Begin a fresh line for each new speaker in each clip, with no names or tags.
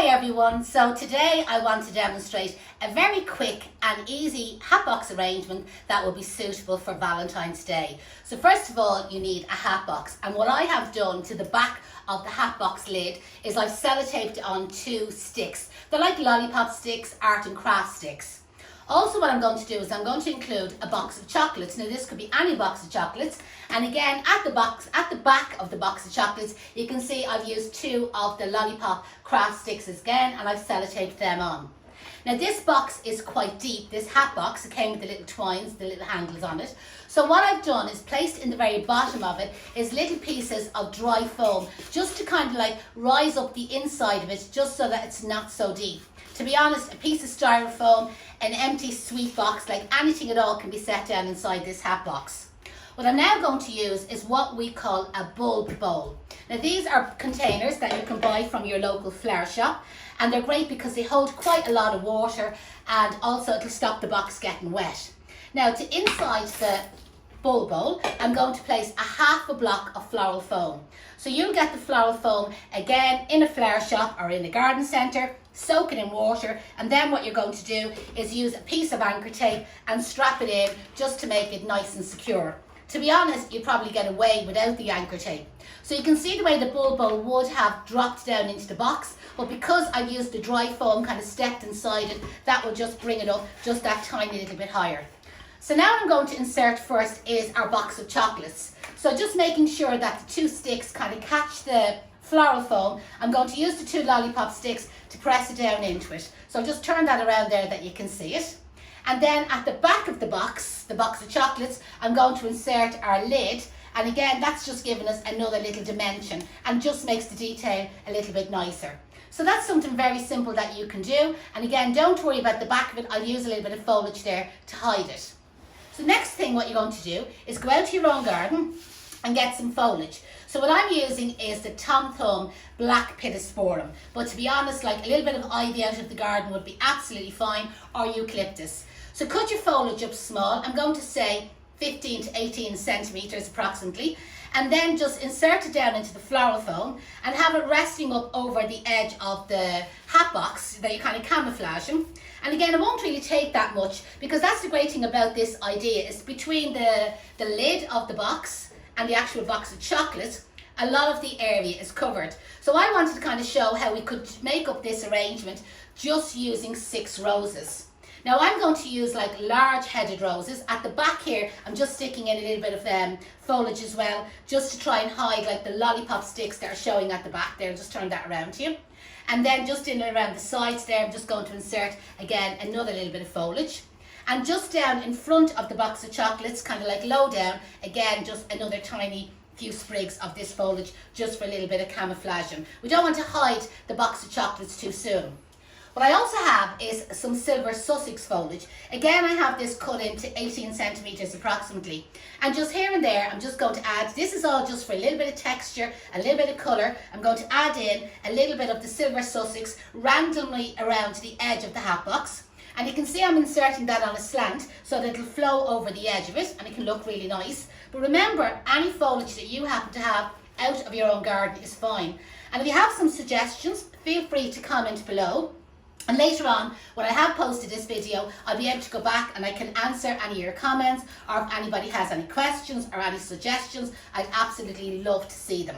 everyone, so today I want to demonstrate a very quick and easy hat box arrangement that will be suitable for Valentine's Day. So first of all you need a hat box, and what I have done to the back of the hat box lid is I've sellotaped on 2 sticks. They're like lollipop sticks, art and craft sticks. Also what I'm going to do is I'm going to include a box of chocolates. Now this could be any box of chocolates, and again at the back of the box of chocolates you can see I've used 2 of the lollipop craft sticks again, and I've sellotaped them on. Now this box is quite deep, this hat box. It came with the little twines, the little handles on it. So what I've done is placed in the very bottom of it is little pieces of dry foam, just to kind of like rise up the inside of it, just so that it's not so deep. To be honest, a piece of styrofoam, an empty sweet box, like anything at all can be set down inside this hat box. What I'm now going to use is what we call a bulb bowl. Now these are containers that you can buy from your local flower shop, and they're great because they hold quite a lot of water, and also it'll stop the box getting wet. Now to inside the bulb bowl I'm going to place a half a block of floral foam. So you'll get the floral foam again in a flower shop or in a garden centre, soak it in water, and then what you're going to do is use a piece of anchor tape and strap it in just to make it nice and secure. To be honest, you'd probably get away without the anchor tape. So you can see the way the bulb bowl would have dropped down into the box, but because I've used the dry foam kind of stepped inside it, that will just bring it up just that tiny little bit higher. So now what I'm going to insert first is our box of chocolates. So just making sure that the 2 sticks kind of catch the floral foam, I'm going to use the 2 lollipop sticks to press it down into it. So just turn that around there that you can see it. And then at the back of the box of chocolates, I'm going to insert our lid. And again, that's just giving us another little dimension and just makes the detail a little bit nicer. So that's something very simple that you can do. And again, don't worry about the back of it. I'll use a little bit of foliage there to hide it. So next thing what you're going to do is go out to your own garden and get some foliage. So what I'm using is the Tom Thumb Black Pittosporum. But to be honest, like a little bit of ivy out of the garden would be absolutely fine, or eucalyptus. So cut your foliage up small. I'm going to say 15 to 18 centimetres approximately, and then just insert it down into the floral foam and have it resting up over the edge of the hat box that you're kind of camouflaging. And again, it won't really take that much, because that's the great thing about this idea, is between the lid of the box and the actual box of chocolate, a lot of the area is covered. So I wanted to kind of show how we could make up this arrangement just using 6 roses. Now I'm going to use like large headed roses. At the back here I'm just sticking in a little bit of foliage as well, just to try and hide like the lollipop sticks that are showing at the back there. Just turn that around to you. And then just in and around the sides there I'm just going to insert again another little bit of foliage. And just down in front of the box of chocolates, kind of like low down, again just another tiny few sprigs of this foliage, just for a little bit of camouflaging. We don't want to hide the box of chocolates too soon. What I also have is some silver Sussex foliage. Again, I have this cut into 18 centimetres approximately. And just here and there, I'm just going to add, this is all just for a little bit of texture, a little bit of colour. I'm going to add in a little bit of the silver Sussex randomly around to the edge of the hat box. And you can see I'm inserting that on a slant so that it'll flow over the edge of it and it can look really nice. But remember, any foliage that you happen to have out of your own garden is fine. And if you have some suggestions, feel free to comment below. And later on, when I have posted this video, I'll be able to go back and I can answer any of your comments, or if anybody has any questions or any suggestions, I'd absolutely love to see them.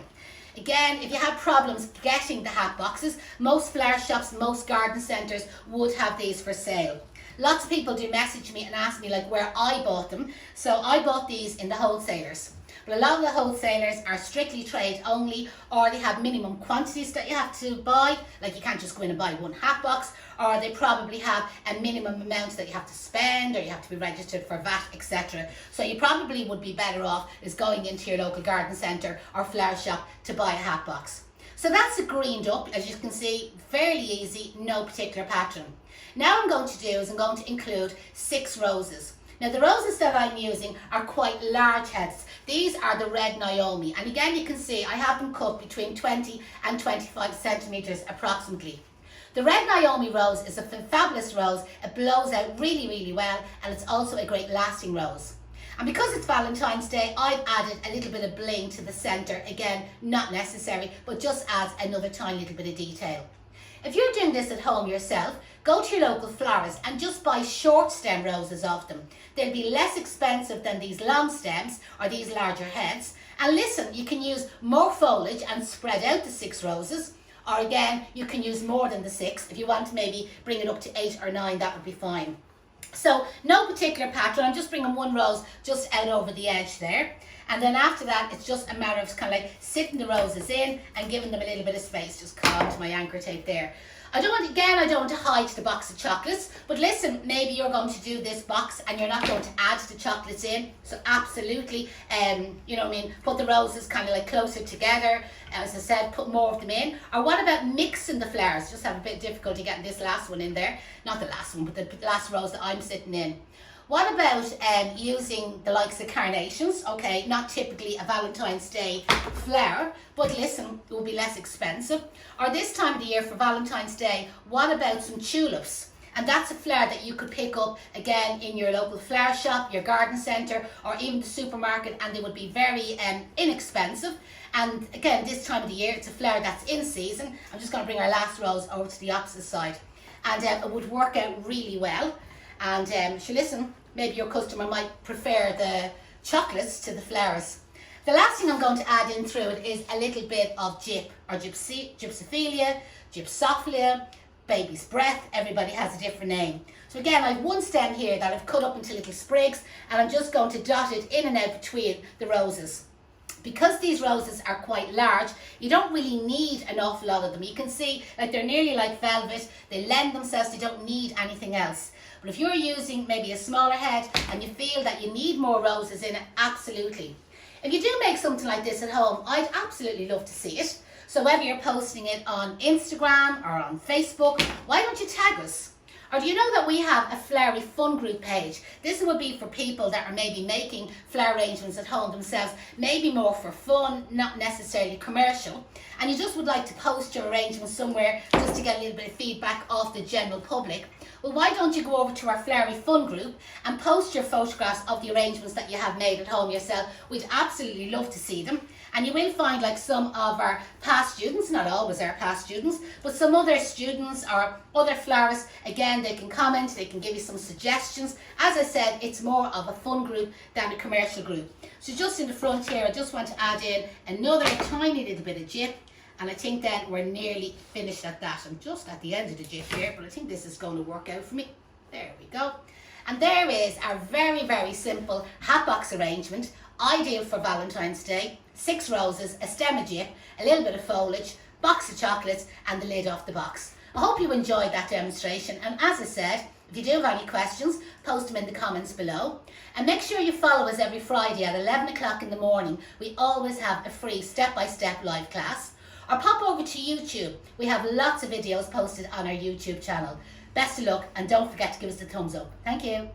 Again, if you have problems getting the hat boxes, most flower shops, most garden centres would have these for sale. Lots of people do message me and ask me like where I bought them. So I bought these in the wholesalers. But a lot of the wholesalers are strictly trade only, or they have minimum quantities that you have to buy, like you can't just go in and buy 1 hat box, or they probably have a minimum amount that you have to spend, or you have to be registered for VAT, etc. So you probably would be better off is going into your local garden centre or flower shop to buy a hat box. So that's it greened up, as you can see, fairly easy, no particular pattern. Now I'm going to do is I'm going to include 6 roses. Now the roses that I'm using are quite large heads. These are the Red Naomi, and again you can see I have them cut between 20 and 25 centimetres approximately. The Red Naomi rose is a fabulous rose. It blows out really, really well, and it's also a great lasting rose. And because it's Valentine's Day, I've added a little bit of bling to the centre. Again, not necessary, but just adds another tiny little bit of detail. If you're doing this at home yourself, go to your local florist and just buy short stem roses off them. They'll be less expensive than these long stems or these larger heads. And listen, you can use more foliage and spread out the 6 roses. Or again, you can use more than the 6. If you want to maybe bring it up to 8 or 9, that would be fine. So no particular pattern, I'm just bringing 1 rose just out over the edge there. And then after that, it's just a matter of kind of like sitting the roses in and giving them a little bit of space. Just come on to my anchor tape there. I don't want to hide the box of chocolates, but listen, maybe you're going to do this box and you're not going to add the chocolates in. So absolutely, you know what I mean, put the roses kind of like closer together. As I said, put more of them in. Or what about mixing the flowers? Just have a bit of difficulty getting this last one in there. Not the last one, but the last rose that I'm sitting in. What about using the likes of carnations? Okay, not typically a Valentine's Day flower, but listen, it will be less expensive. Or this time of the year for Valentine's Day, what about some tulips? And that's a flower that you could pick up again in your local flower shop, your garden centre, or even the supermarket, and they would be very inexpensive. And again, this time of the year, it's a flower that's in season. I'm just going to bring our last rose over to the opposite side. And it would work out really well. And listen, maybe your customer might prefer the chocolates to the flowers. The last thing I'm going to add in through it is a little bit of gyp or gypsophilia, gypsophilia, baby's breath. Everybody has a different name. So again, I have 1 stem here that I've cut up into little sprigs, and I'm just going to dot it in and out between the roses. Because these roses are quite large, you don't really need an awful lot of them. You can see like they're nearly like velvet. They lend themselves, they don't need anything else. But if you're using maybe a smaller head and you feel that you need more roses in it, absolutely. If you do make something like this at home, I'd absolutely love to see it. So whether you're posting it on Instagram or on Facebook, why don't you tag us? Or do you know that we have a flowery fun group page? This would be for people that are maybe making flower arrangements at home themselves, maybe more for fun, not necessarily commercial. And you just would like to post your arrangements somewhere just to get a little bit of feedback off the general public. Well, why don't you go over to our flowery fun group and post your photographs of the arrangements that you have made at home yourself. We'd absolutely love to see them. And you will find like some of our past students, not always our past students, but some other students or other florists, again, they can comment, they can give you some suggestions. As I said, it's more of a fun group than a commercial group. So just in the front here, I just want to add in another tiny little bit of gyp. And I think then we're nearly finished at that. I'm just at the end of the gyp here, but I think this is going to work out for me. There we go. And there is our very, very simple hat box arrangement, ideal for Valentine's Day. 6 roses, a stem of gyp, a little bit of foliage, box of chocolates, and the lid off the box. I hope you enjoyed that demonstration. And as I said, if you do have any questions, post them in the comments below. And make sure you follow us every Friday at 11 o'clock in the morning. We always have a free step-by-step live class. Or pop over to YouTube. We have lots of videos posted on our YouTube channel. Best of luck, and don't forget to give us the thumbs up. Thank you.